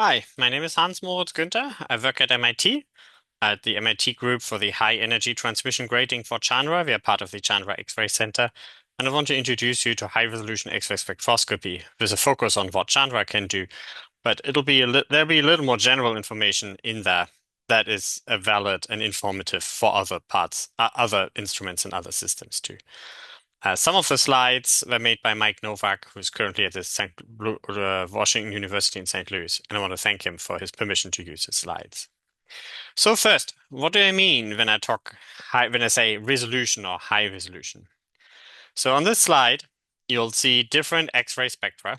Hi, my name is Hans Moritz Günther. I work at MIT, at the MIT group for the High Energy Transmission Grating for Chandra. We are part of the Chandra X-ray Center. And I want to introduce you to high resolution X-ray spectroscopy with a focus on what Chandra can do. But there'll be a little more general information in there that is valid and informative for other parts, other instruments and other systems too. Some of the slides were made by Mike Novak, who's currently at the Washington University in St. Louis, and I want to thank him for his permission to use his slides. So first, what do I mean when when I say resolution or high resolution? So on this slide, you'll see different X-ray spectra.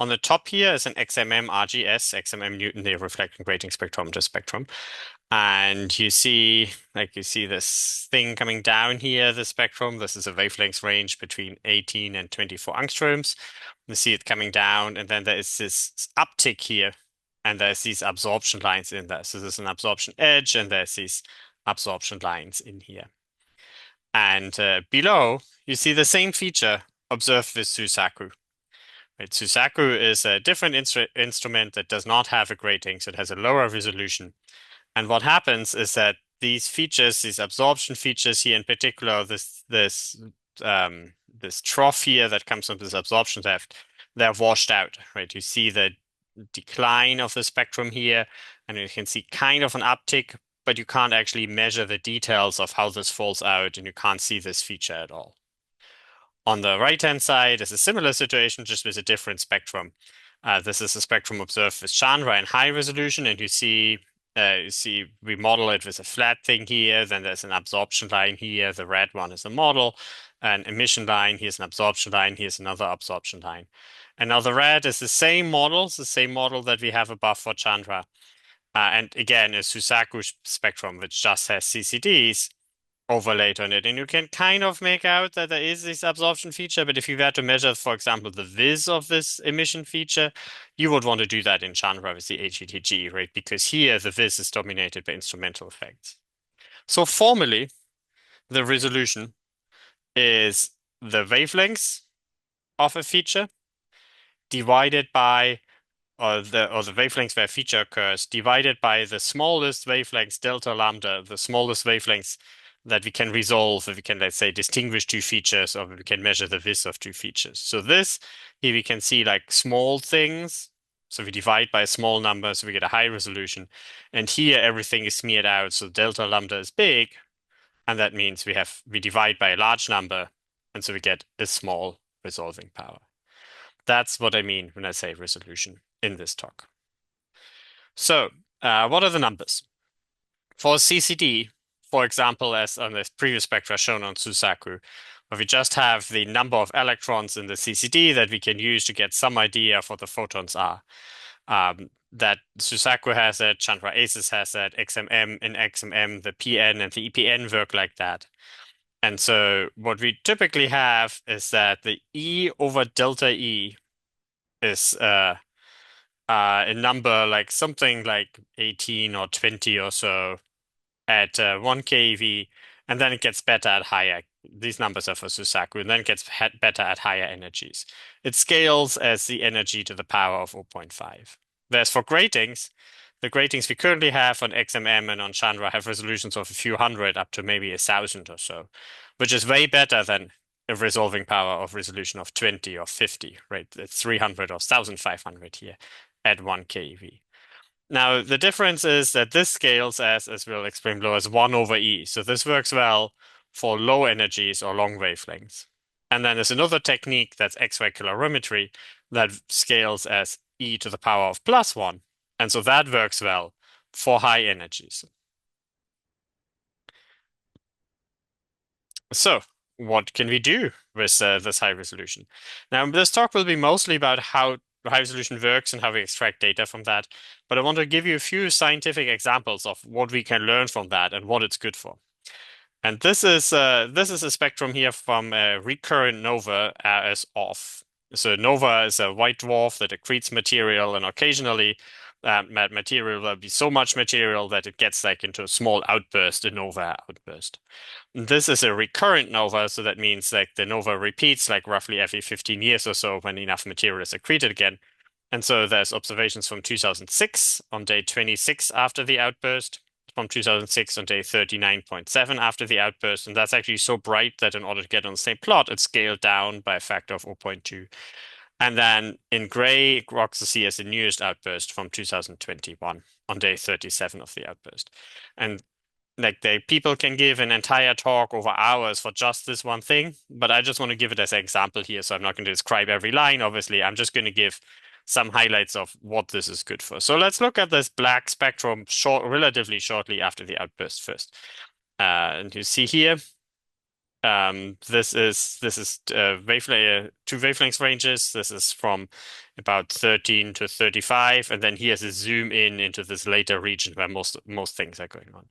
On the top here is an XMM RGS, XMM Newton, the reflecting grating spectrometer spectrum. And you see this thing coming down here, the spectrum. This is a wavelength range between 18 and 24 angstroms. You see it coming down, and then there is this uptick here, and there's these absorption lines in there. So there's an absorption edge, and there's these absorption lines in here. And below, you see the same feature observed with Suzaku. Right? Suzaku is a different instrument that does not have a grating, so it has a lower resolution. And what happens is that these features, these absorption features here in particular, this trough here that comes from this absorption depth, they're washed out, right? You see the decline of the spectrum here, and you can see kind of an uptick, but you can't actually measure the details of how this falls out, and you can't see this feature at all. On the right-hand side is a similar situation, just with a different spectrum. This is a spectrum observed with Chandra in high resolution, and you see we model it with a flat thing here. Then there's an absorption line here. The red one is a model, an emission line. Here's an absorption line. Here's another absorption line. And now the red is the same model that we have above for Chandra. And again, a Suzaku spectrum, which just has CCDs overlaid on it. And you can kind of make out that there is this absorption feature, but if you were to measure, for example, the viz of this emission feature, you would want to do that in Chandra with the HETG, right? Because here the viz is dominated by instrumental effects. So formally, the resolution is the wavelengths of a feature divided by or the wavelengths where a feature occurs divided by the smallest wavelengths delta lambda, the smallest wavelengths that we can resolve if we can, let's say, distinguish two features or we can measure the viz of two features. So this, here we can see like small things. So we divide by a small number, so we get a high resolution. And here everything is smeared out, so delta lambda is big. And that means we divide by a large number, and so we get a small resolving power. That's what I mean when I say resolution in this talk. So what are the numbers? For CCD, for example, as on the previous spectra shown on Suzaku, where we just have the number of electrons in the CCD that we can use to get some idea of what the photons are. That Suzaku has it, Chandra ACES has it, XMM in XMM, the PN and the EPN work like that. And so what we typically have is that the E over delta E is a number like something like 18 or 20 or so at 1 keV, and then it gets better at higher. These numbers are for Suzaku, and then it gets better at higher energies. It scales as the energy to the power of 0.5. Whereas for gratings, the gratings we currently have on XMM and on Chandra have resolutions of a few hundred up to maybe 1,000 or so, which is way better than a resolving power of resolution of 20 or 50, right? It's 300 or 1,500 here at 1 keV. Now, the difference is that this scales as we'll explain below, as 1 over E. So this works well for low energies or long wavelengths. And then there's another technique that's X-ray calorimetry that scales as E to the power of +1. And so that works well for high energies. So what can we do with this high resolution? Now, this talk will be mostly about how high resolution works and how we extract data from that. But I want to give you a few scientific examples of what we can learn from that and what it's good for. And this is a spectrum here from a recurrent nova as off. So nova is a white dwarf that accretes material, and occasionally that material will be so much material that it gets like into a small outburst, a nova outburst. This is a recurrent nova, so that means like the nova repeats like roughly every 15 years or so when enough material is accreted again. And so there's observations from 2006 on day 26 after the outburst, from 2006 on day 39.7 after the outburst. And that's actually so bright that in order to get on the same plot, it's scaled down by a factor of 0.2. And then in gray, Roxy is the newest outburst from 2021 on day 37 of the outburst. And like people can give an entire talk over hours for just this one thing, but I just want to give it as an example here. So I'm not going to describe every line, obviously. I'm just going to give some highlights of what this is good for. So let's look at this black spectrum relatively shortly after the outburst first. And you see here, this is wavelength, two wavelength ranges. This is from about 13 to 35, and then here's a zoom in into this later region where most things are going on.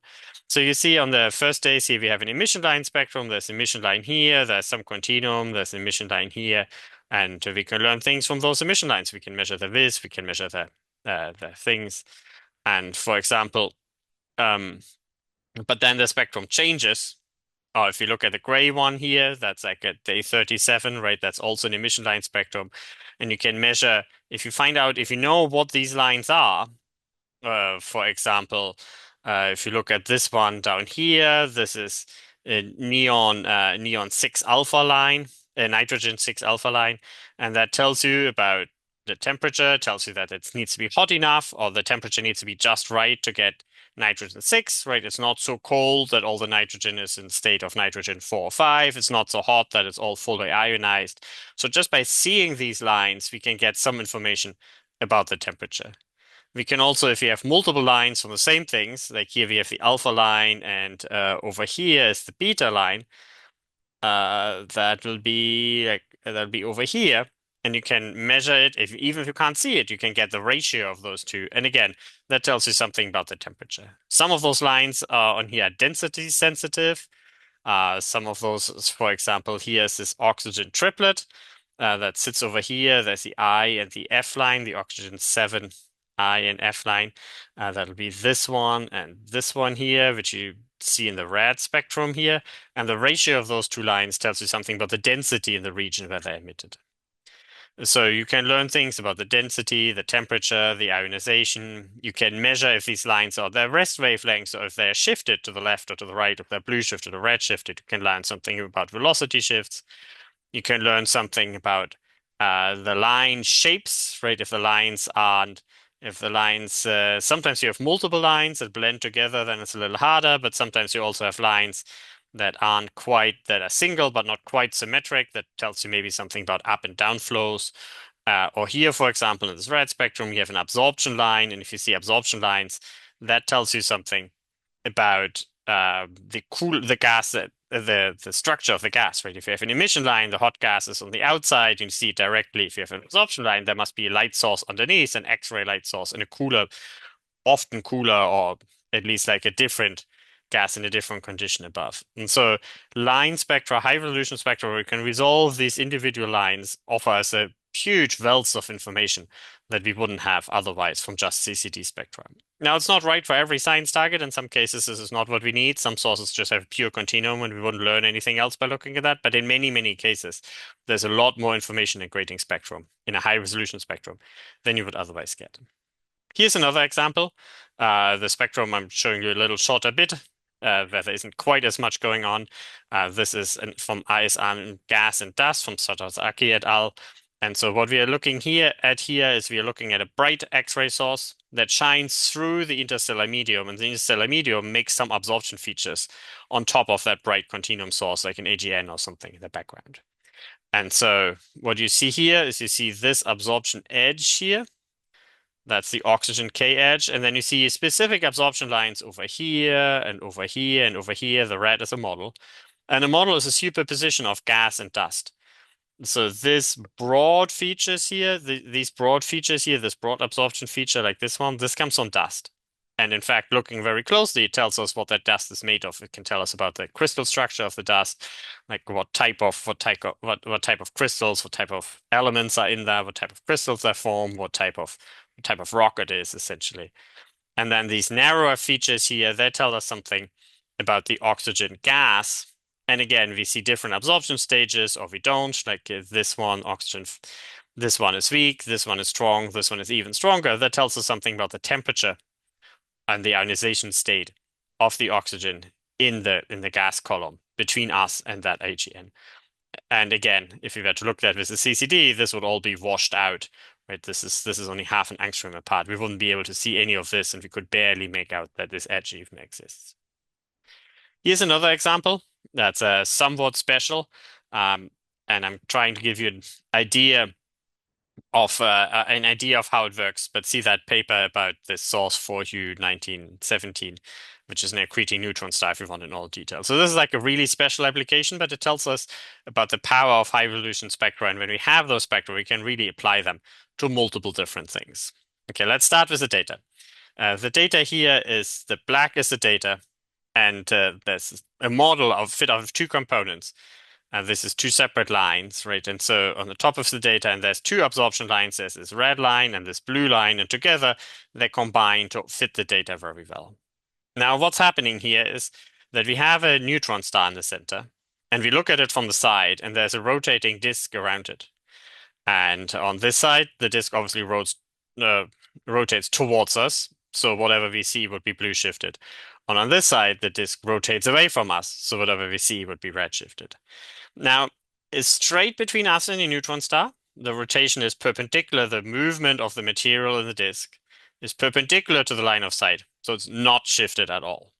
So you see on the first day, see we have an emission line spectrum. There's emission line here. There's some continuum. There's emission line here, and we can learn things from those emission lines. We can measure the width. We can measure the things, and for example, but then the spectrum changes. Oh, if you look at the gray one here, that's like at day 37, right? That's also an emission line spectrum. And you can measure, if you find out, if you know what these lines are, for example, if you look at this one down here, this is a neon 6 alpha line, a nitrogen 6 alpha line, and that tells you about the temperature, tells you that it needs to be hot enough, or the temperature needs to be just right to get nitrogen 6, right? It's not so cold that all the nitrogen is in state of nitrogen 4 or 5. It's not so hot that it's all fully ionized. So just by seeing these lines, we can get some information about the temperature. We can also, if you have multiple lines from the same things, like here we have the alpha line and over here is the beta line, that'll be over here. And you can measure it, even if you can't see it, you can get the ratio of those two. And again, that tells you something about the temperature. Some of those lines are on here density sensitive. Some of those, for example, here's this oxygen triplet that sits over here. There's the I and the F line, the oxygen 7 I and F line. That'll be this one and this one here, which you see in the red spectrum here. And the ratio of those two lines tells you something about the density in the region where they're emitted. So you can learn things about the density, the temperature, the ionization. You can measure if these lines are their rest wavelengths or if they're shifted to the left or to the right, if they're blue shifted or red shifted. You can learn something about velocity shifts. You can learn something about the line shapes, right? If the lines sometimes you have multiple lines that blend together, then it's a little harder, but sometimes you also have lines that are single but not quite symmetric. That tells you maybe something about up and down flows. Or here, for example, in this red spectrum, you have an absorption line, and if you see absorption lines, that tells you something about the gas the structure of the gas, right? If you have an emission line, the hot gas is on the outside, you can see it directly. If you have an absorption line, there must be a light source underneath, an X-ray light source, and often cooler, or at least like a different gas in a different condition above. And so line spectra, high resolution spectra, where we can resolve these individual lines, offer us a huge wealth of information that we wouldn't have otherwise from just CCD spectra. Now, it's not right for every science target. In some cases, this is not what we need. Some sources just have pure continuum and we wouldn't learn anything else by looking at that. But in many, many cases, there's a lot more information in grading spectrum, in a high resolution spectrum, than you would otherwise get. Here's another example. The spectrum, I'm showing you a little shorter bit, where there isn't quite as much going on. This is from ISR gas and dust from Satosaki et al. And so what we are looking at here is we are looking at a bright X-ray source that shines through the interstellar medium, and the interstellar medium makes some absorption features on top of that bright continuum source, like an AGN or something in the background. And so what you see here is you see this absorption edge here. That's the oxygen K edge. And then you see specific absorption lines over here and over here and over here. The red is a model. And a model is a superposition of gas and dust. So this broad features here, these broad features here, this broad absorption feature like this one, this comes from dust. And in fact, looking very closely, it tells us what that dust is made of. It can tell us about the crystal structure of the dust, like what type of crystals, what type of elements are in there, what type of crystals they form, what type of rock it is, essentially. And then these narrower features here, they tell us something about the oxygen gas. And again, we see different absorption stages, or we don't, like this one, oxygen This one is weak, this one is strong, this one is even stronger. That tells us something about the temperature and the ionization state of the oxygen in the gas column between us and that HEN. And again, if we were to look at this with the CCD, this would all be washed out, right? This is only half an angstrom apart. We wouldn't be able to see any of this, and we could barely make out that this edge even exists. Here's another example that's somewhat special, um, and I'm trying to give you an idea of how it works. But see that paper about the source 4U 1917, which is an accreting neutron star if you want in all detail. So this is like a really special application, but it tells us about the power of high resolution spectra. And when we have those spectra, we can really apply them to multiple different things. Okay, let's start with the data. The data here is the black is the data, and there's a model of fit out of two components. And this is two separate lines, right? And so on the top of the data, and there's two absorption lines, there's this red line and this blue line, and together they combine to fit the data very well. Now, what's happening here is that we have a neutron star in the center, and we look at it from the side, and there's a rotating disk around it. And on this side, the disk obviously rotates towards us, so whatever we see would be blue shifted. And on this side, the disk rotates away from us, so whatever we see would be red shifted. Now, it's straight between us and the neutron star. The rotation is perpendicular. The movement of the material in the disk is perpendicular to the line of sight, so it's not shifted at all.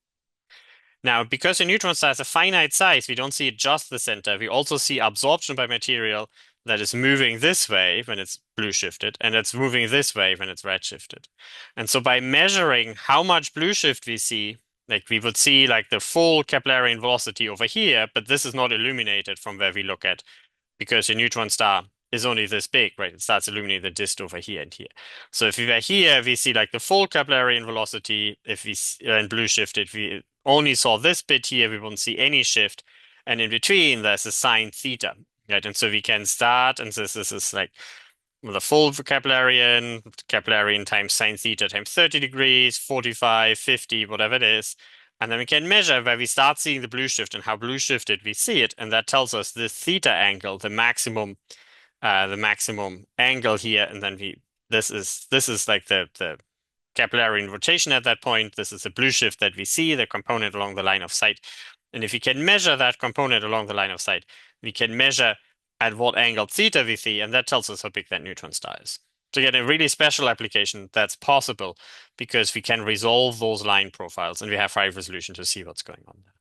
Now, because the neutron star has a finite size, we don't see just the center. We also see absorption by material that is moving this way when it's blue shifted, and it's moving this way when it's red shifted. And so by measuring how much blue shift we see, like we would see like the full Keplerian velocity over here, but this is not illuminated from where we look at because the neutron star is only this big, right? It starts illuminating the disk over here and here. So if we were here, we see like the full Keplerian velocity. If we in blue shifted, we only saw this bit here, we wouldn't see any shift. And in between, there's a sine theta, right? And so we can start, and this is like the full Keplerian times sine theta times 30 degrees, 45, 50, whatever it is. And then we can measure where we start seeing the blue shift and how blue shifted we see it. And that tells us the theta angle, the maximum angle here. And then this is like the Keplerian rotation at that point. This is the blue shift that we see, the component along the line of sight. And if we can measure that component along the line of sight, we can measure at what angle theta we see, and that tells us how big that neutron star is. To get a really special application, that's possible because we can resolve those line profiles and we have high resolution to see what's going on there.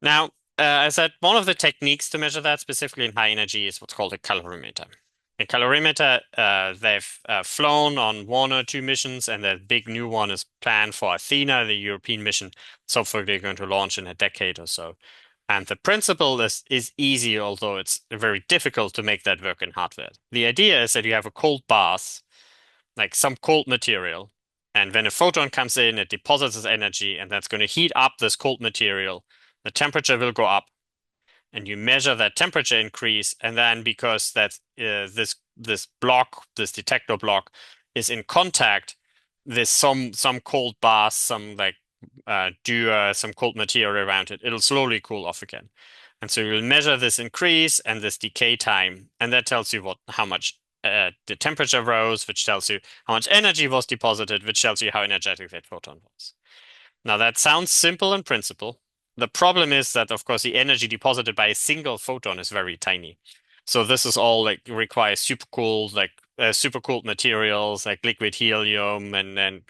Now, I said one of the techniques to measure that specifically in high energy is what's called a calorimeter. A calorimeter, they've flown on one or two missions, and the big new one is planned for Athena, the European mission. So hopefully they're going to launch in a decade or so. And the principle is easy, although it's very difficult to make that work in hardware. The idea is that you have a cold bath, like some cold material, and when a photon comes in, it deposits its energy, and that's going to heat up this cold material. The temperature will go up, and you measure that temperature increase, and then because that this detector block is in contact with some cold bath, some like dew, some cold material around it, it'll slowly cool off again. And so you'll measure this increase and this decay time, and that tells you how much the temperature rose, which tells you how much energy was deposited, which tells you how energetic that photon was. Now that sounds simple in principle. The problem is that, of course, the energy deposited by a single photon is very tiny. So this is all like requires supercooled materials like liquid helium and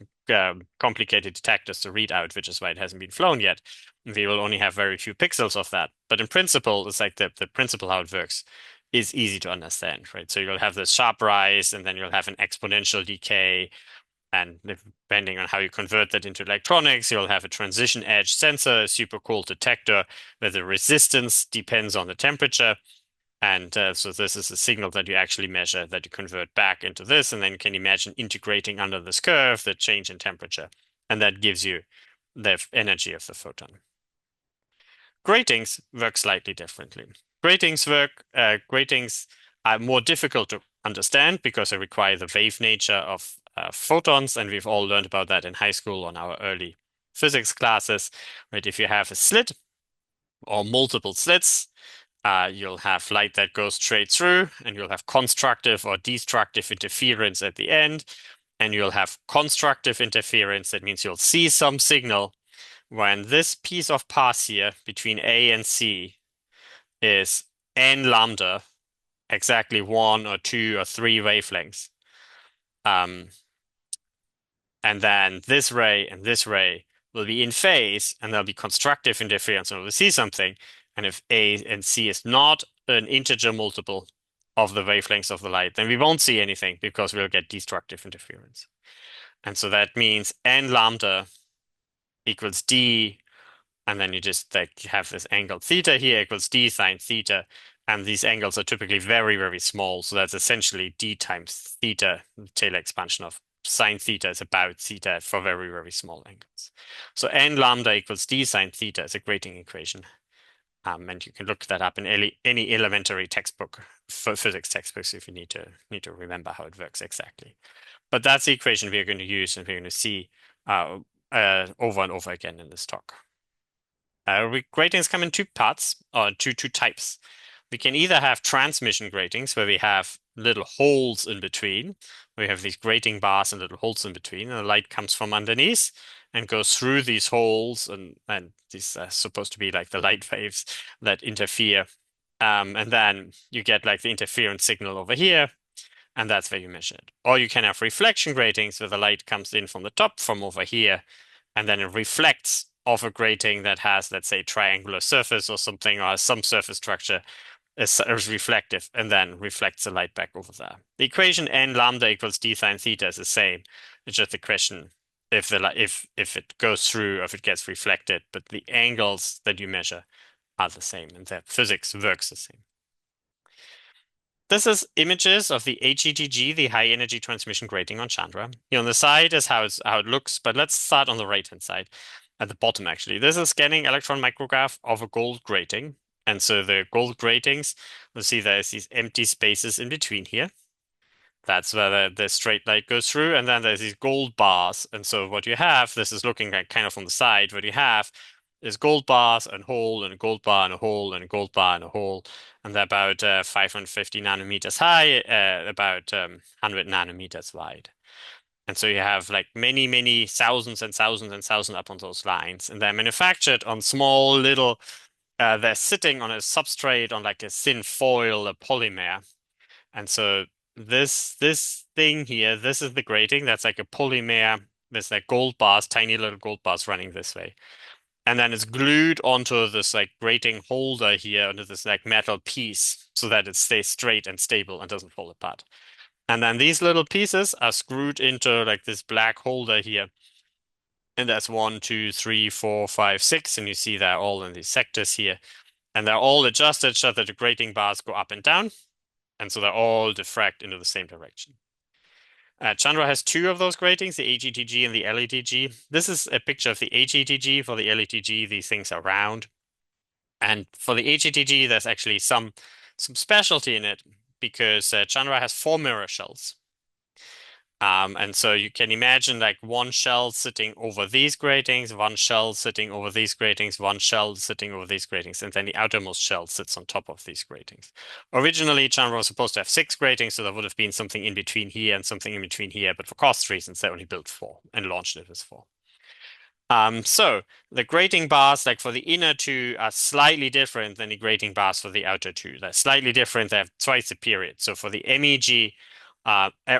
complicated detectors to read out, which is why it hasn't been flown yet. We will only have very few pixels of that. But in principle, it's like the principle how it works is easy to understand, right? So you'll have this sharp rise, and then you'll have an exponential decay. And depending on how you convert that into electronics, you'll have a transition edge sensor, a supercooled detector, where the resistance depends on the temperature. And so this is a signal that you actually measure that you convert back into this, and then you can imagine integrating under this curve the change in temperature, and that gives you the energy of the photon. Gratings work slightly differently. Gratings are more difficult to understand because they require the wave nature of photons, and we've all learned about that in high school on our early physics classes. Right? If you have a slit or multiple slits, You'll have light that goes straight through, and you'll have constructive or destructive interference at the end. And you'll have constructive interference. That means you'll see some signal when this piece of path here between A and C is n lambda, exactly 1 or 2 or 3 wavelengths. And then this ray and this ray will be in phase, and there'll be constructive interference, and we'll see something. And if A and C is not an integer multiple of the wavelengths of the light, then we won't see anything because we'll get destructive interference. And so that means n lambda equals d, and then you just like have this angle theta here equals d sine theta, and these angles are typically very, very small. So that's essentially d times theta, Taylor expansion of sine theta is about theta for very, very small angles. So n lambda equals d sine theta is a grating equation. And you can look that up in any elementary textbook, for physics textbooks, if you need to remember how it works exactly. But that's the equation we're going to use, and we're going to see over and over again in this talk. Gratings come in 2 parts, or two types. We can either have transmission gratings, where we have little holes in between. We have these grating bars and little holes in between, and the light comes from underneath and goes through these holes, and these are supposed to be like the light waves that interfere. And then you get like the interference signal over here, and that's where you measure it. Or you can have reflection gratings, where the light comes in from the top, from over here, and then it reflects off a grating that has, let's say, triangular surface or something, or some surface structure is reflective, and then reflects the light back over there. The equation n lambda equals d sine theta is the same. It's just a question if it goes through or if it gets reflected, but the angles that you measure are the same, and the physics works the same. This is images of the HETG, the high energy transmission grating on Chandra. Here on the side is how it looks, but let's start on the right-hand side, at the bottom actually. This is scanning electron micrograph of a gold grating. And so the gold gratings, you'll see there's these empty spaces in between here. That's where the straight light goes through, and then there's these gold bars. And so what you have, this is looking like kind of on the side, what you have is gold bars and hole and a gold bar and a hole and a gold bar and a hole, and they're about 550 nanometers high, about 100 nanometers wide. And so you have like many, many thousands and thousands and thousands up on those lines, and they're manufactured on small little, they're sitting on a substrate on like a thin foil, a polymer. And so this thing here, this is the grating. That's like a polymer. There's like gold bars, tiny little gold bars running this way. And then it's glued onto this like grating holder here, onto this like metal piece, so that it stays straight and stable and doesn't fall apart. And then these little pieces are screwed into like this black holder here. And that's 1, 2, 3, 4, 5, 6. And you see they're all in these sectors here. And they're all adjusted so that the grating bars go up and down. And so they're all diffract into the same direction. Chandra has 2 of those gratings, the HETG and the LETG. This is a picture of the HETG. For the LETG, these things are round. And for the HETG, there's actually some specialty in it, because Chandra has 4 mirror shells. And so you can imagine like one shell sitting over these gratings, one shell sitting over these gratings, one shell sitting over these gratings, and then the outermost shell sits on top of these gratings. Originally, Chandra was supposed to have 6 gratings, so there would have been something in between here and something in between here, but for cost reasons, they only built 4 and launched it as 4. So the grating bars, like for the inner 2, are slightly different than the grating bars for the outer 2. They're slightly different. They have twice the period. So for the MEG,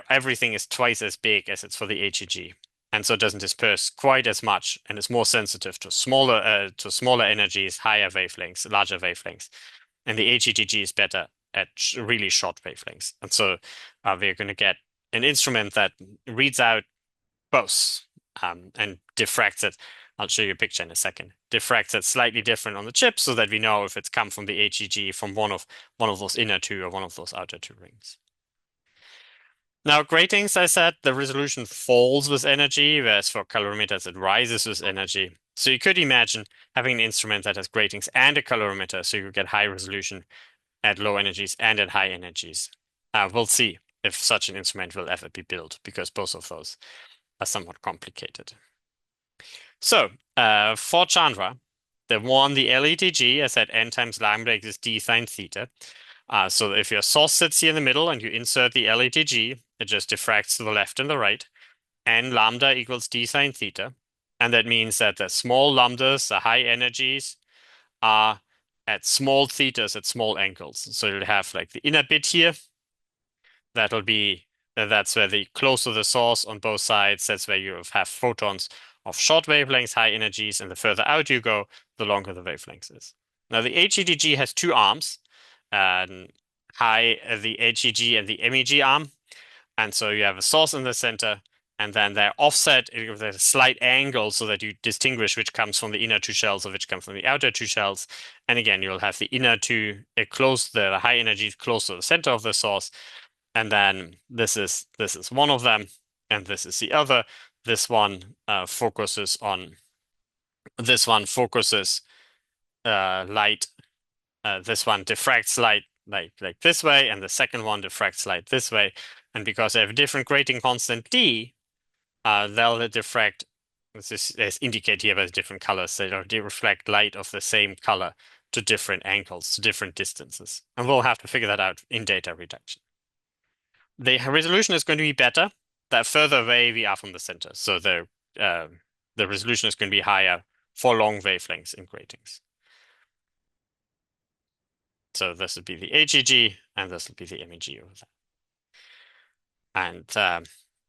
everything is twice as big as it's for the HEG, and so it doesn't disperse quite as much, and it's more sensitive to smaller energies, higher wavelengths, larger wavelengths. And the HETG is better at really short wavelengths. And so we're going to get an instrument that reads out both and diffracts it. I'll show you a picture in a second. Diffracts it slightly different on the chip, so that we know if it's come from the HEG, from one of those inner 2 or one of those outer 2 rings. Now, gratings, I said, the resolution falls with energy, whereas for calorimeters, it rises with energy. So you could imagine having an instrument that has gratings and a calorimeter, so you get high resolution at low energies and at high energies. We'll see if such an instrument will ever be built, because both of those are somewhat complicated. So for Chandra, the LETG, I said n times lambda equals d sine theta. So if your source sits here in the middle and you insert the LETG, it just diffracts to the left and the right. N lambda equals d sine theta. And that means that the small lambdas, the high energies, are at small thetas at small angles. So you'll have like the inner bit here. That's where the closer the source on both sides, that's where you have photons of short wavelengths, high energies, and the further out you go, the longer the wavelength is. Now the HETG has two arms, the HEG and the MEG arm. And so you have a source in the center, and then they're offset with a slight angle so that you distinguish which comes from the inner two shells or which come from the outer two shells. And again, you'll have the inner two close, the high energy close to the center of the source. And then this is one of them, and this is the other. This one focuses light. This one diffracts light like this way, and the second one diffracts light this way. And because they have a different grating constant d, they'll diffract. This is indicated here by different colors. They reflect light of the same color to different angles, to different distances, and we'll have to figure that out in data reduction. The resolution is going to be better the further away we are from the center. So the resolution is going to be higher for long wavelengths in gratings. So this would be the HEG, and this would be the MEG over there. And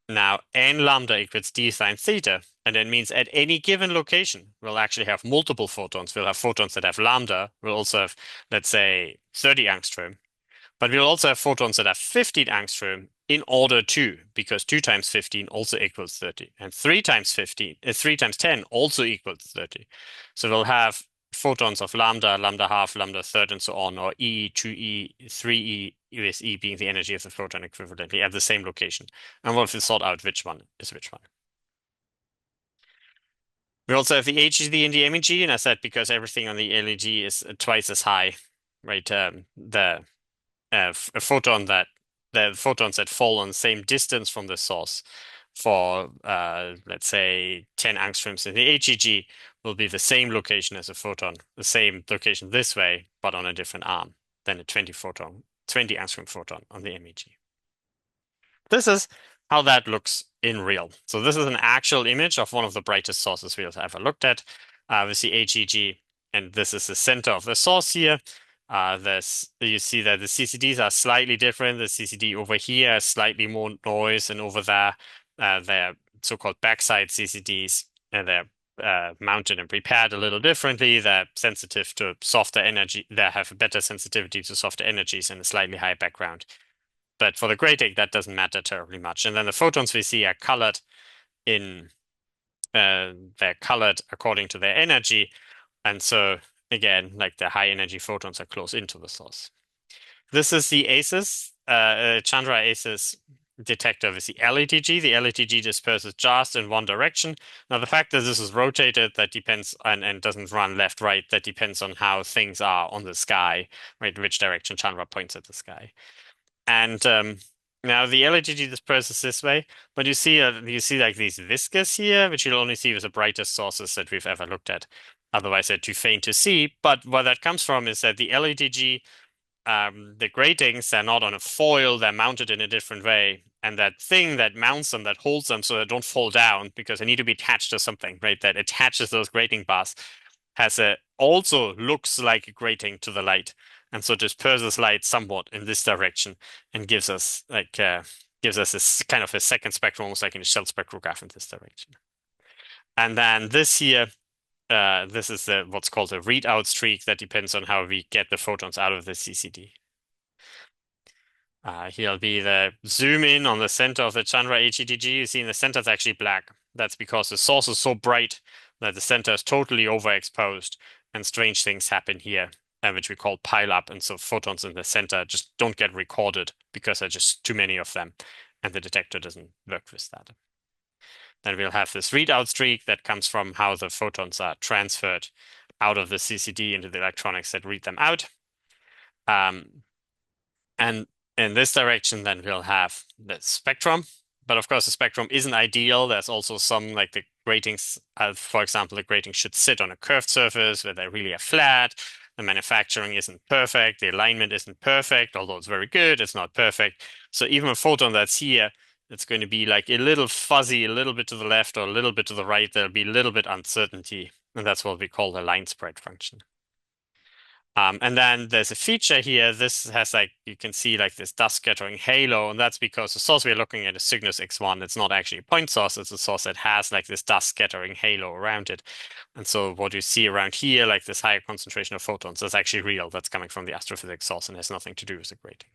now n lambda equals d sine theta, and that means at any given location, we'll actually have multiple photons. We'll have photons that have lambda. We'll also have, let's say, 30 angstrom. But we'll also have photons that have 15 angstrom in order to, because 2 times 15 also equals 30. And 3 times 10 also equals 30. So we'll have photons of lambda, lambda half, lambda third, and so on, or E, 2E, 3E, with E being the energy of the photon equivalently at the same location. And we'll have to sort out which one is which one. We also have the HEG and the MEG, and I said because everything on the LEG is twice as high, right? The photons that fall on the same distance from the source for let's say 10 angstroms in the HEG will be the same location as a photon, the same location this way, but on a different arm than a 20 angstrom photon on the MEG. This is how that looks in real. So this is an actual image of one of the brightest sources we've ever looked at with the HEG, and this is the center of the source here. You see that the CCDs are slightly different. The CCD over here has slightly more noise, and over there, they're so-called backside CCDs, and they're mounted and prepared a little differently. They're sensitive to softer energy. They have a better sensitivity to softer energies and a slightly higher background. But for the grating, that doesn't matter terribly much. And then the photons we see are colored they're colored according to their energy. And so again, like the high energy photons are close into the source. This is the Chandra ACES detector with the LETG. The LETG disperses just in one direction. Now the fact that this is rotated, that depends and doesn't run left, right, that depends on how things are on the sky, right, which direction Chandra points at the sky. And now the LETG disperses this way, but you see like these viscous here, which you'll only see with the brightest sources that we've ever looked at. Otherwise, they're too faint to see. But where that comes from is that the LETG, the gratings, they're not on a foil, they're mounted in a different way. And that thing that mounts them, that holds them so they don't fall down, because they need to be attached to something, right? That attaches those grating bars, also looks like a grating to the light. And so disperses light somewhat in this direction and gives us this kind of a second spectrum, almost like in a shell spectrograph in this direction. And then this here, this is what's called a readout streak that depends on how we get the photons out of the CCD. Here'll be the zoom in on the center of the Chandra HETG. You see in the center it's actually black. That's because the source is so bright that the center is totally overexposed, and strange things happen here, which we call pile up. And so photons in the center just don't get recorded because there are just too many of them, and the detector doesn't work with that. Then we'll have this readout streak that comes from how the photons are transferred out of the CCD into the electronics that read them out. And in this direction, then we'll have the spectrum. But of course, the spectrum isn't ideal. There's also some, like the gratings, for example, the grating should sit on a curved surface where they really are flat. The manufacturing isn't perfect. The alignment isn't perfect, although it's very good, it's not perfect. So even a photon that's here, it's going to be like a little fuzzy, a little bit to the left or a little bit to the right. There'll be a little bit uncertainty. And that's what we call the line spread function. And then there's a feature here. This has like, you can see like this dust scattering halo, and that's because the source we're looking at is Cygnus X1. It's not actually a point source. It's a source that has like this dust scattering halo around it. And so what you see around here, like this higher concentration of photons, that's actually real. That's coming from the astrophysics source and has nothing to do with the grating.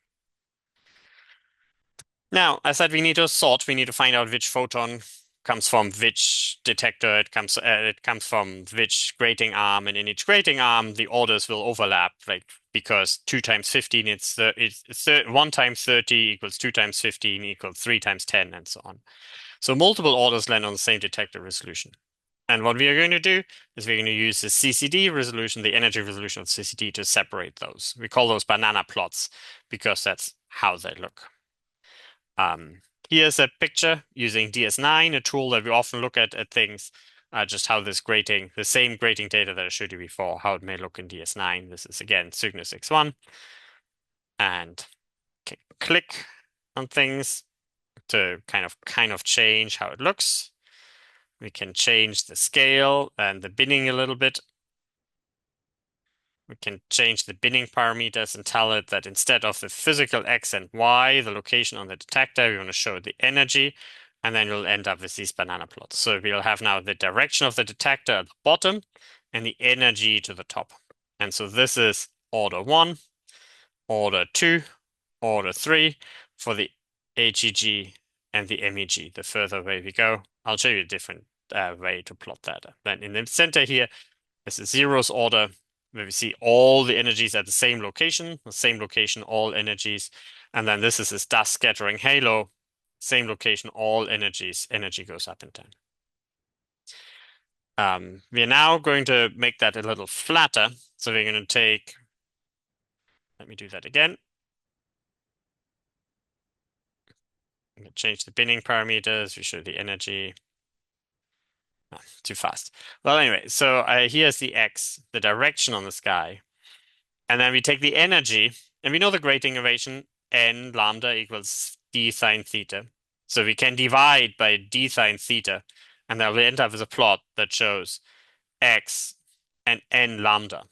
Now, I said we need to sort. We need to find out which photon comes from which detector. It comes from which grating arm, and in each grating arm, the orders will overlap. Like because 2 times 15, it's 1 times 30 equals 2 times 15 equals 3 times 10, and so on. So multiple orders land on the same detector resolution. And what we are going to do is we're going to use the CCD resolution, the energy resolution of CCD, to separate those. We call those banana plots because that's how they look. Here's a picture using DS9, a tool that we often look at things, just how this grating, the same grating data that I showed you before, how it may look in DS9. This is again Cygnus X1, and click on things to kind of change how it looks. We can change the scale and the binning a little bit. We can change the binning parameters and tell it that instead of the physical X and Y, the location on the detector, we want to show the energy, and then we'll end up with these banana plots. So we'll have now the direction of the detector at the bottom and the energy to the top. And so this is order 1, order 2, order 3 for the HEG and the MEG. The further away we go, I'll show you a different way to plot that. Then in the center here, is a zeros order where we see all the energies at the same location, all energies. And then this is this dust scattering halo, same location, all energies, energy goes up and down. We are now going to make that a little flatter. So we're going to take, let me do that again. I'm going to change the binning parameters. We show the energy. Oh, too fast. Well, anyway, so here's the X, the direction on the sky. And then we take the energy, and we know the grating equation, n lambda equals d sine theta. So we can divide by d sine theta, and then we end up with a plot that shows x and n lambda.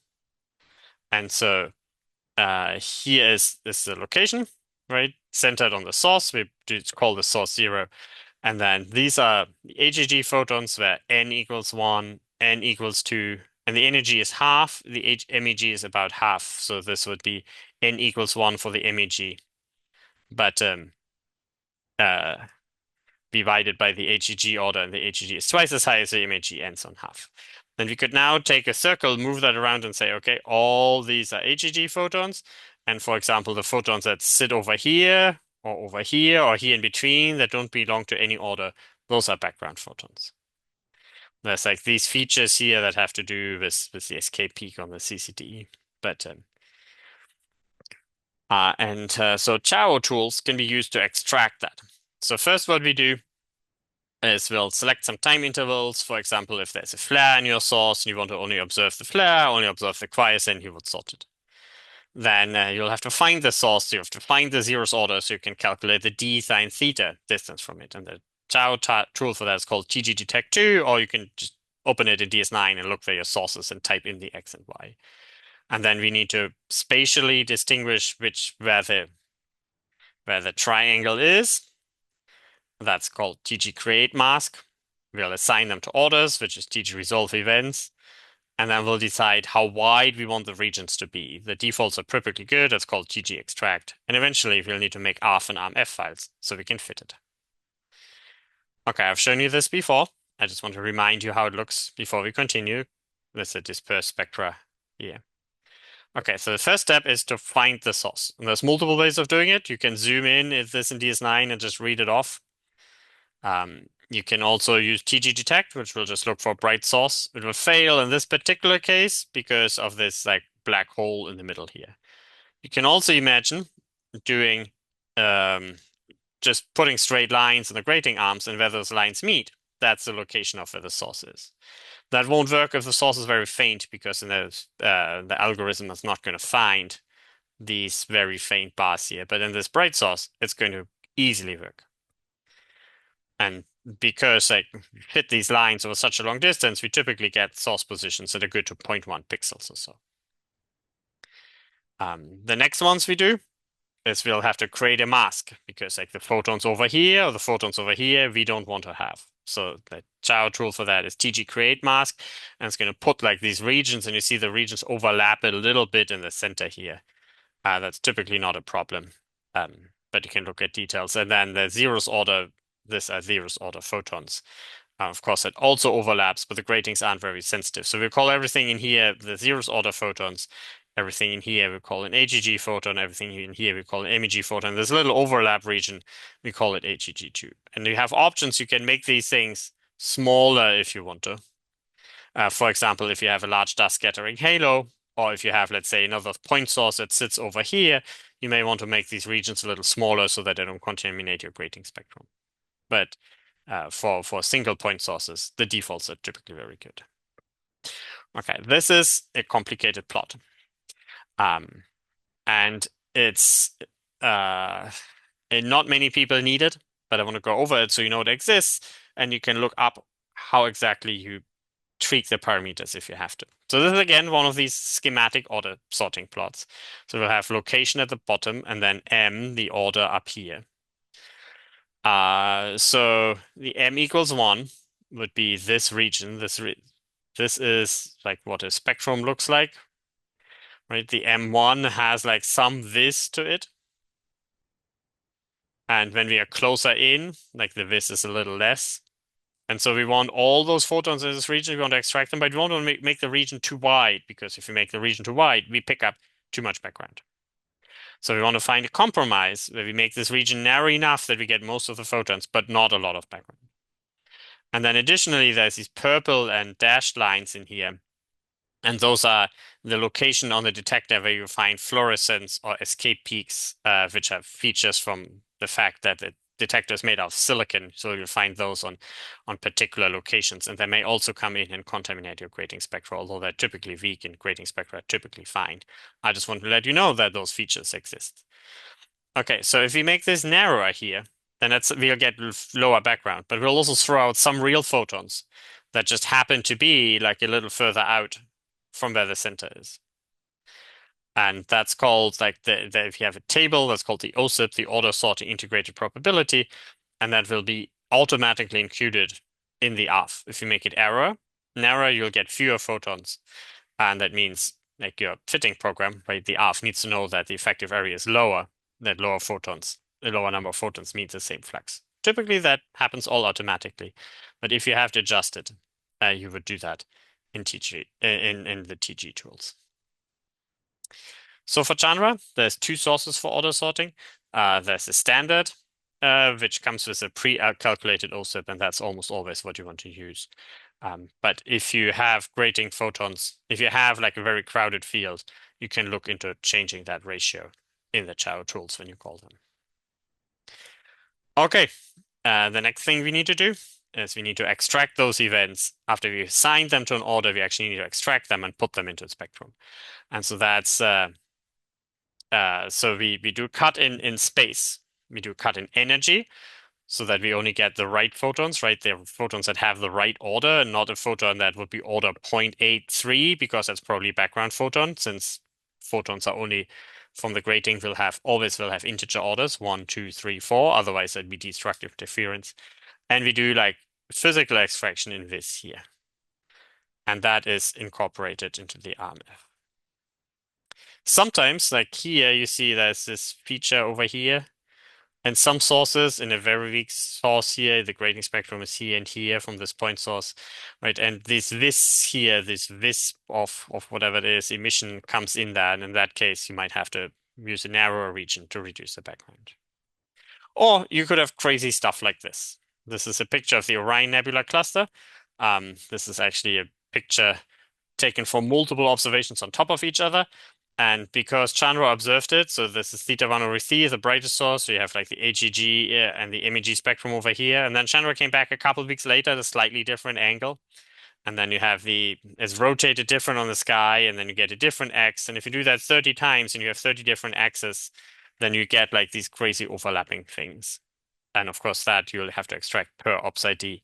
And so here is the location, right? Centered on the source. We call the source 0. And then these are the HEG photons where n equals 1, n equals 2, and the energy is half. The MEG is about half. So this would be n equals 1 for the MEG. But divided by the HEG order, and the HEG is twice as high as the MEG, ends on half. Then we could now take a circle, move that around and say, okay, all these are HEG photons. And for example, the photons that sit over here or here in between that don't belong to any order, those are background photons. There's like these features here that have to do with the escape peak on the CCD. But so CIAO tools can be used to extract that. So first what we do is we'll select some time intervals. For example, if there's a flare in your source and you want to only observe the flare, only observe the quiescent, you would sort it. Then you'll have to find the source. You have to find the zeros order so you can calculate the d sine theta distance from it. And the CIAO tool for that is called TG detect 2, or you can just open it in DS9 and look for your sources and type in the X and Y. And then we need to spatially distinguish where the triangle is. That's called TG create mask. We'll assign them to orders, which is TG resolve events. And then we'll decide how wide we want the regions to be. The defaults are perfectly good. That's called TG extract. And eventually we'll need to make ARF and ARMF files so we can fit it. Okay, I've shown you this before. I just want to remind you how it looks before we continue with the dispersed spectra here. Okay, so the first step is to find the source. And there's multiple ways of doing it. You can zoom in if this in DS9 and just read it off. You can also use TG detect, which will just look for a bright source. It will fail in this particular case because of this like black hole in the middle here. You can also imagine doing just putting straight lines in the grating arms, and where those lines meet, that's the location of where the source is. That won't work if the source is very faint, because the algorithm is not going to find these very faint bars here. But in this bright source, it's going to easily work. And because I fit these lines over such a long distance, we typically get source positions that are good to 0.1 pixels or so. The next ones we do is we'll have to create a mask, because like the photons over here or the photons over here, we don't want to have. So the CIAO tool for that is TG create mask, and it's going to put like these regions, and you see the regions overlap a little bit in the center here. That's typically not a problem, but you can look at details. And then the zeros order, these are zeros order photons. Of course, it also overlaps, but the gratings aren't very sensitive. So we call everything in here the zeros order photons. Everything in here we call an HEG photon. Everything in here we call an MEG photon. There's a little overlap region. We call it HEG2. And you have options. You can make these things smaller if you want to. For example, if you have a large dust scattering halo, or if you have, let's say, another point source that sits over here, you may want to make these regions a little smaller so that they don't contaminate your grating spectrum. But for single point sources, the defaults are typically very good. Okay, this is a complicated plot. And it's not many people need it, but I want to go over it so you know it exists, and you can look up how exactly you tweak the parameters if you have to. So this is again one of these schematic order sorting plots. So we'll have location at the bottom and then M, the order up here. So the M equals 1 would be this region. This is like what a spectrum looks like, right? The M1 has like some vis to it. And when we are closer in, like the vis is a little less. And so we want all those photons in this region, we want to extract them, but we don't want to make the region too wide, because if we make the region too wide, we pick up too much background. So we want to find a compromise where we make this region narrow enough that we get most of the photons, but not a lot of background. And then additionally, there's these purple and dashed lines in here. And those are the location on the detector where you find fluorescence or escape peaks, which are features from the fact that the detector is made out of silicon. So you'll find those on particular locations. And they may also come in and contaminate your grating spectra, although they're typically weak and grating spectra are typically fine. I just want to let you know that those features exist. Okay, so if we make this narrower here, then we'll get lower background, but we'll also throw out some real photons that just happen to be like a little further out from where the center is. And that's called like if you have a table, that's called the OSIP, the order sorting integrated probability, and that will be automatically included in the ARF. If you make it narrower, you'll get fewer photons. And that means like your fitting program, right? The ARF needs to know that the effective area is lower, that the lower number of photons means the same flux. Typically that happens all automatically. But if you have to adjust it, you would do that in TG in the TG tools. So for Chandra, there's two sources for order sorting. There's a standard, which comes with a pre-calculated OSIP, and that's almost always what you want to use. But if you have grating photons, if you have like a very crowded field, you can look into changing that ratio in the CIAO tools when you call them. Okay, the next thing we need to do is we need to extract those events. After we assign them to an order, we actually need to extract them and put them into a spectrum. And so that's so we do cut in space. We do cut in energy so that we only get the right photons, right? The photons that have the right order, and not a photon that would be order 0.83, because that's probably background photon, since photons are only from the grating always will have integer orders, 1, 2, 3, 4. Otherwise, that'd be destructive interference. And we do like physical extraction in this here. And that is incorporated into the RMF. Sometimes, like here, you see there's this feature over here. And some sources, in a very weak source here, the grating spectrum is here and here from this point source, right? And this here, this wisp of whatever it is, emission comes in there. And in that case, you might have to use a narrower region to reduce the background. Or you could have crazy stuff like this. This is a picture of the Orion Nebula cluster. This is actually a picture taken from multiple observations on top of each other. And because Chandra observed it, so this is theta 1 over c is the brightest source. So you have like the HEG and the MEG spectrum over here. And then Chandra came back a couple of weeks later at a slightly different angle. And then you have it's rotated different on the sky, and then you get a different X. And if you do that 30 times and you have 30 different X's, then you get like these crazy overlapping things. And of course, that you'll have to extract per OPS ID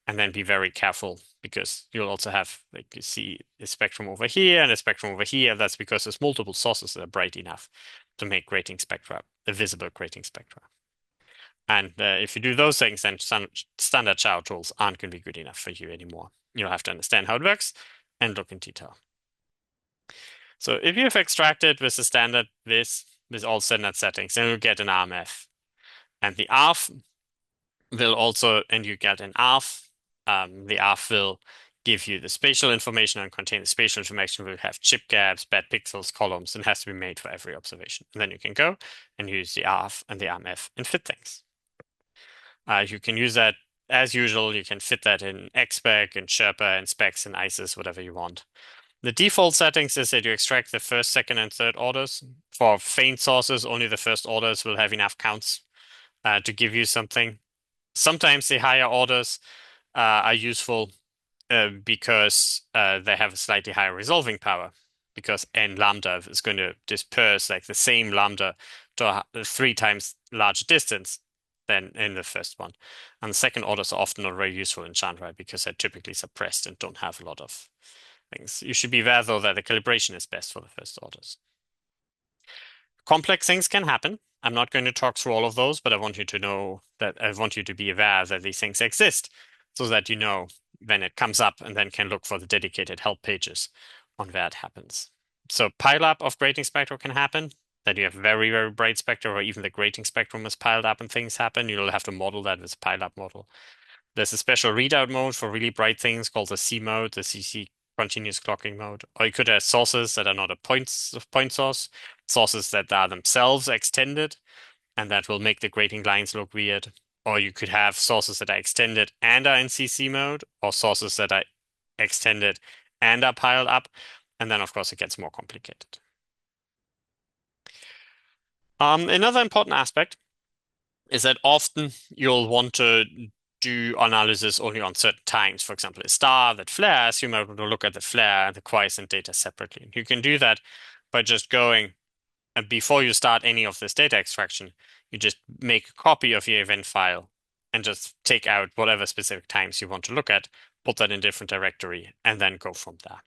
and then be very careful because you'll also have, like, you see a spectrum over here and a spectrum over here. That's because there's multiple sources that are bright enough to make grating spectra, a visible grating spectra. And if you do those things, then standard shower tools aren't going to be good enough for you anymore. You'll have to understand how it works and look in detail. So if you've extracted with the standard with all standard settings, then you'll get an RMF. And the ARF will also, and you get an ARF. The ARF will give you the spatial information and contain the spatial information. Will have chip gaps, bad pixels, columns, and has to be made for every observation. And then you can go and use the ARF and the RMF and fit things. You can use that as usual. You can fit that in XSpec and Sherpa and specs and ISIS, whatever you want. The default settings is that you extract the first, second, and third orders. For faint sources, only the first orders will have enough counts to give you something. Sometimes the higher orders are useful because they have a slightly higher resolving power, because n lambda is going to disperse like the same lambda to a 3 times larger distance than in the first one. And the second orders are often not very useful in Chandra because they're typically suppressed and don't have a lot of things. You should be aware, though, that the calibration is best for the first orders. Complex things can happen. I'm not going to talk through all of those, but I want you to know that I want you to be aware that these things exist so that you know when it comes up and then can look for the dedicated help pages on where it happens. So pileup of grating spectrum can happen, that you have very, very bright spectra, or even the grating spectrum is piled up and things happen. You'll have to model that with a pileup model. There's a special readout mode for really bright things called the C mode, the CC continuous clocking mode. Or you could have sources that are not a point source, sources that are themselves extended, and that will make the grating lines look weird. Or you could have sources that are extended and are in CC mode, or sources that are extended and are piled up. And then, of course, it gets more complicated. Another important aspect is that often you'll want to do analysis only on certain times. For example, a star that flares, you might want to look at the flare and the quiescent data separately. You can do that by just going, and before you start any of this data extraction, you just make a copy of your event file and just take out whatever specific times you want to look at, put that in a different directory, and then go from there.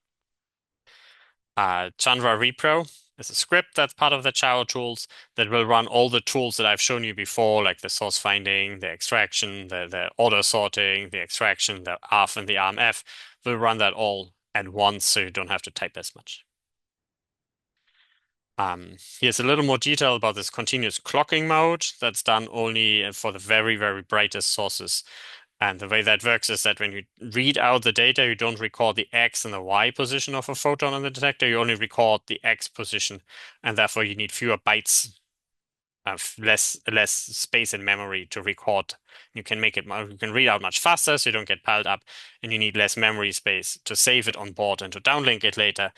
Chandra repro is a script that's part of the CIAO tools that will run all the tools that I've shown you before, like the source finding, the extraction, the order sorting, the extraction, the ARF and the RMF. Will run that all at once so you don't have to type as much. Here's a little more detail about this continuous clocking mode that's done only for the very, very brightest sources. And the way that works is that when you read out the data, you don't record the X and the Y position of a photon on the detector. You only record the X position, and therefore you need fewer bytes, less space in memory to record. You can read out much faster, so you don't get piled up, and you need less memory space to save it on board and to downlink it later.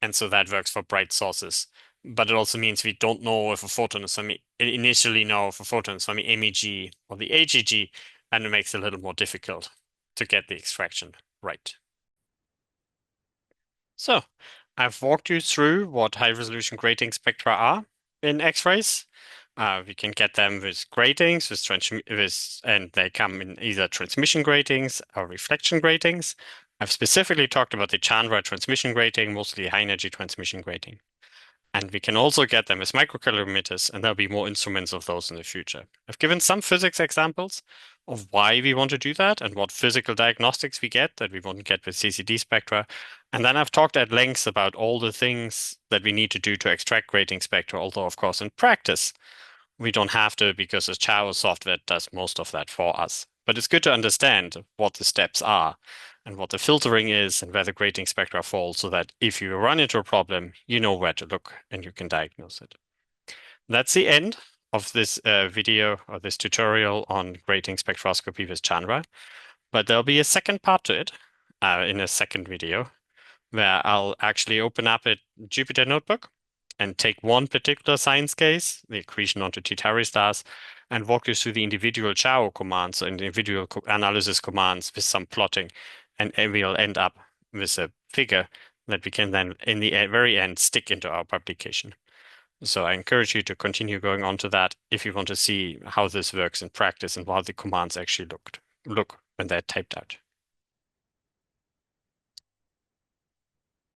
And so that works for bright sources. But it also means we don't know if a photon is from initially know if a photon is from the MEG or the HEG, and it makes it a little more difficult to get the extraction right. So I've walked you through what high resolution grating spectra are in X-rays. We can get them with gratings, and they come in either transmission gratings or reflection gratings. I've specifically talked about the Chandra transmission grating, mostly high energy transmission grating. And we can also get them as microcalorimeters, and there'll be more instruments of those in the future. I've given some physics examples of why we want to do that and what physical diagnostics we get that we won't get with CCD spectra. And then I've talked at length about all the things that we need to do to extract grating spectra, although, of course, in practice, we don't have to because the CIAO software does most of that for us. But it's good to understand what the steps are and what the filtering is and where the grating spectra fall so that if you run into a problem, you know where to look and you can diagnose it. That's the end of this video or this tutorial on grating spectroscopy with Chandra. But there'll be a second part to it in a second video where I'll actually open up a Jupyter notebook and take one particular science case, the accretion onto T-Tauri stars, and walk you through the individual CIAO commands, so individual analysis commands with some plotting, and we'll end up with a figure that we can then, in the very end, stick into our publication. So I encourage you to continue going on to that if you want to see how this works in practice and how the commands actually look when they're typed out.